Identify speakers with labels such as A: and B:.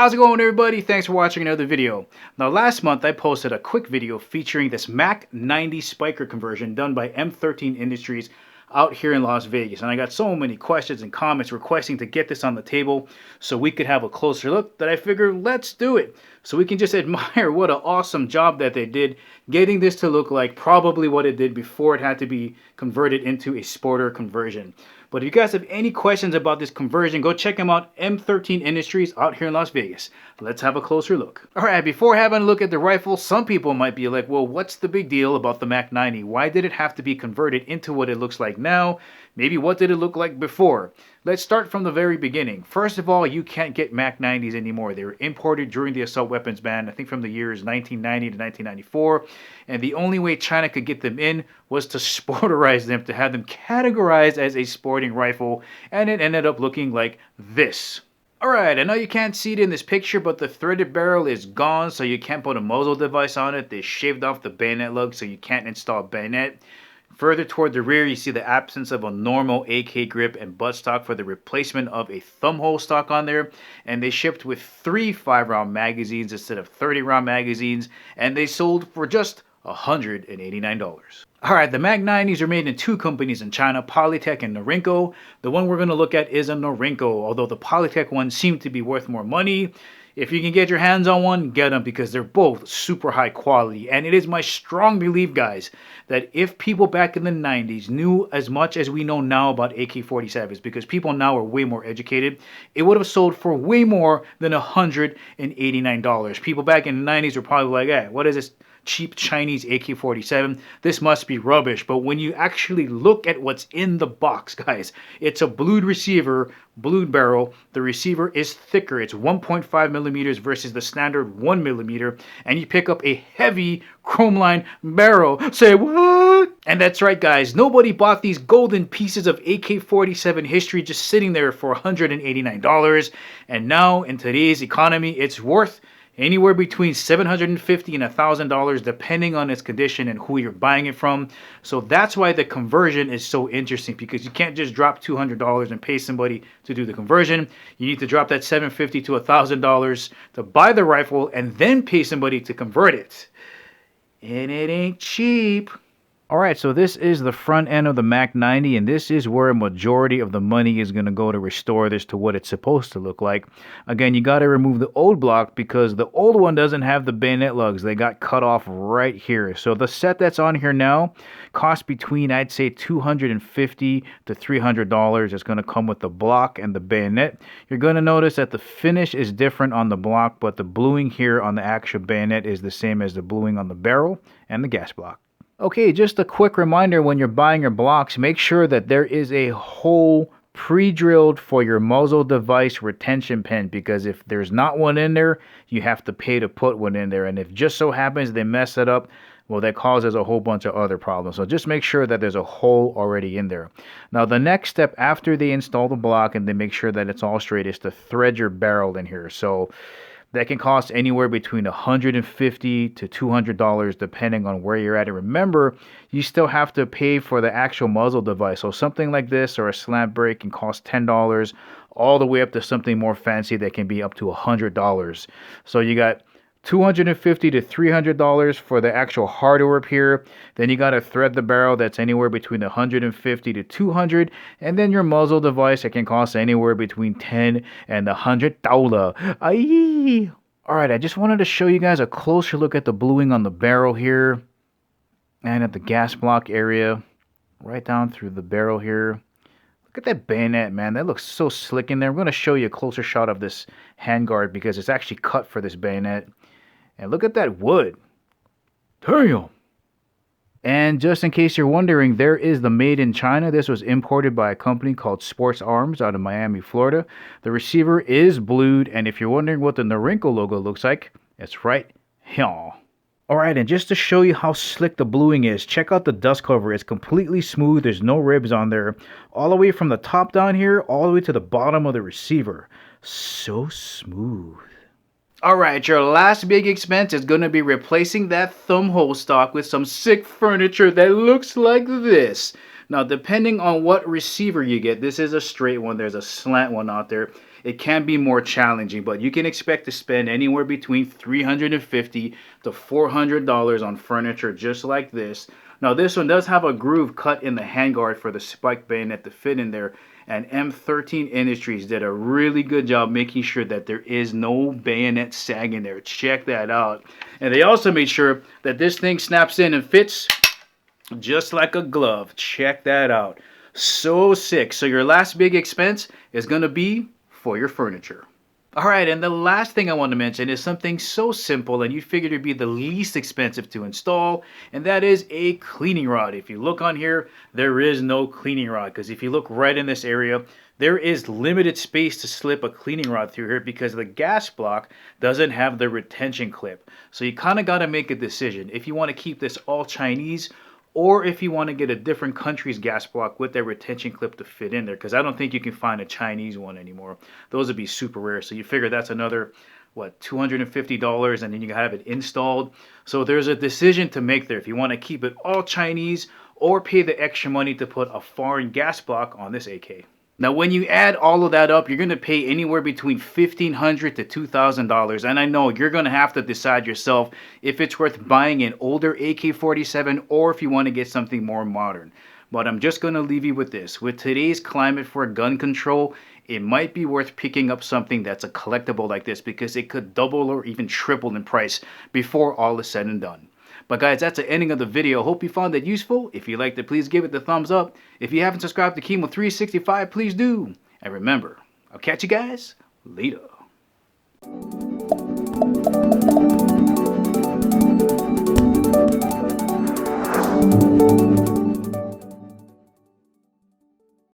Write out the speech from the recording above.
A: How's it going, everybody? Thanks for watching another video. Now, last month I posted a quick video featuring this Mack 90 spiker conversion done by M13 Industries out here in Las Vegas, and I got so many questions and comments requesting to get this on the table so we could have a closer look that I figured let's do it so we can just admire what an awesome job that they did getting this to look like probably what it did before it had to be converted into a sporter conversion. But if you guys have any questions about this conversion, go check them out, M13 Industries out here in Las Vegas. Let's have a closer look. Alright, before having a look at the rifle, some people might be like, well, what's the big deal about the Mack 90? Why did it have to be converted into what it looks like now? Maybe what did it look like before? Let's start from the very beginning. First of all, you can't get Mack 90s anymore. They were imported during the assault weapons ban, I think from the years 1990 to 1994. And the only way China could get them in was to sporterize them, to have them categorized as a sporting rifle. And it ended up looking like this. Alright, I know you can't see it in this picture, but the threaded barrel is gone, so you can't put a muzzle device on it. They shaved off the bayonet lug, so you can't install a bayonet. Further toward the rear, you see the absence of a normal AK grip and buttstock for the replacement of a thumbhole stock on there. And they shipped with 3 5-round magazines instead of 30-round magazines. And they sold for just $189. Alright, the Mack 90s are made in 2 companies in China, Polytech and Norinco. The one we're going to look at is a Norinco, although the Polytech one seemed to be worth more money. If you can get your hands on one, get them because they're both super high quality. And it is my strong belief, guys, that if people back in the 90s knew as much as we know now about AK-47s, because people now are way more educated, it would have sold for way more than $189. People back in the 90s were probably like, hey, what is this cheap Chinese AK-47? This must be rubbish. But when you actually look at what's in the box, guys, it's a blued receiver, blued barrel. The receiver is thicker. It's 1.5 millimeters versus the standard 1 millimeter. And you pick up a heavy chrome line barrel. Say what? And that's right, guys. Nobody bought these golden pieces of AK-47 history just sitting there for $189. And now in today's economy, it's worth anywhere between $750 and $1,000 depending on its condition and who you're buying it from. So that's why the conversion is so interesting, because you can't just drop $200 and pay somebody to do the conversion. You need to drop that $750 to $1,000 to buy the rifle and then pay somebody to convert it. And it ain't cheap. Alright, so this is the front end of the Mack 90, and this is where a majority of the money is going to go to restore this to what it's supposed to look like. Again, you got to remove the old block because the old one doesn't have the bayonet lugs. They got cut off right here. So the set that's on here now costs between, I'd say, $250 to $300. It's going to come with the block and the bayonet. You're going to notice that the finish is different on the block, but the bluing here on the actual bayonet is the same as the bluing on the barrel and the gas block. Okay, just a quick reminder, when you're buying your blocks, make sure that there is a hole pre-drilled for your muzzle device retention pin, because if there's not one in there, you have to pay to put one in there. And if just so happens they mess it up, well, that causes a whole bunch of other problems. So just make sure that there's a hole already in there. Now, the next step after they install the block and they make sure that it's all straight is to thread your barrel in here. So that can cost anywhere between $150 to $200 depending on where you're at. And remember, you still have to pay for the actual muzzle device. So something like this or a slant brake can cost $10 all the way up to something more fancy that can be up to $100. So you got $250 to $300 for the actual hardware up here. Then you got to thread the barrel, that's anywhere between $150 to $200, and then your muzzle device, it can cost anywhere between $10 and $100. Aye. Alright, I just wanted to show you guys a closer look at the bluing on the barrel here and at the gas block area, right down through the barrel here. Look at that bayonet, man. That looks so slick in there. I'm going to show you a closer shot of this handguard because it's actually cut for this bayonet. And look at that wood. Damn. And just in case you're wondering, there is the Made in China. This was imported by a company called Sports Arms out of Miami, Florida. The receiver is blued, and if you're wondering what the Norinco logo looks like, it's right here. Alright, and just to show you how slick the bluing is, check out the dust cover. It's completely smooth. There's no ribs on there. All the way from the top down here, all the way to the bottom of the receiver. So smooth. Alright, your last big expense is going to be replacing that thumbhole stock with some sick furniture that looks like this. Now, depending on what receiver you get, this is a straight one, there's a slant one out there. it can be more challenging, but you can expect to spend anywhere between $350 to $400 on furniture just like this. Now this one does have a groove cut in the handguard for the spike bayonet to fit in there, and M13 Industries did a really good job making sure that there is no bayonet sag in there. Check that out. And they also made sure that this thing snaps in and fits just like a glove. Check that out. So sick. So your last big expense is going to be for your furniture. Alright, and the last thing I want to mention is something so simple and you figured it'd be the least expensive to install, and that is a cleaning rod. If you look on here, there is no cleaning rod, because if you look right in this area, there is limited space to slip a cleaning rod through here because the gas block doesn't have the retention clip. So you kind of got to make a decision if you want to keep this all Chinese, or if you want to get a different country's gas block with their retention clip to fit in there, because I don't think you can find a Chinese one anymore. Those would be super rare. So you figure that's another, what, $250, and then you have it installed. So there's a decision to make there if you want to keep it all Chinese or pay the extra money to put a foreign gas block on this AK. Now, when you add all of that up, you're going to pay anywhere between $1,500 to $2,000. And I know you're going to have to decide yourself if it's worth buying an older AK-47 or if you want to get something more modern. But I'm just going to leave you with this. With today's climate for gun control, it might be worth picking up something that's a collectible like this, because it could double or even triple in price before all is said and done. But guys, that's the ending of the video. Hope you found it useful. If you liked it, please give it the thumbs up. If you haven't subscribed to Chemo365, please do. And remember, I'll catch you guys later.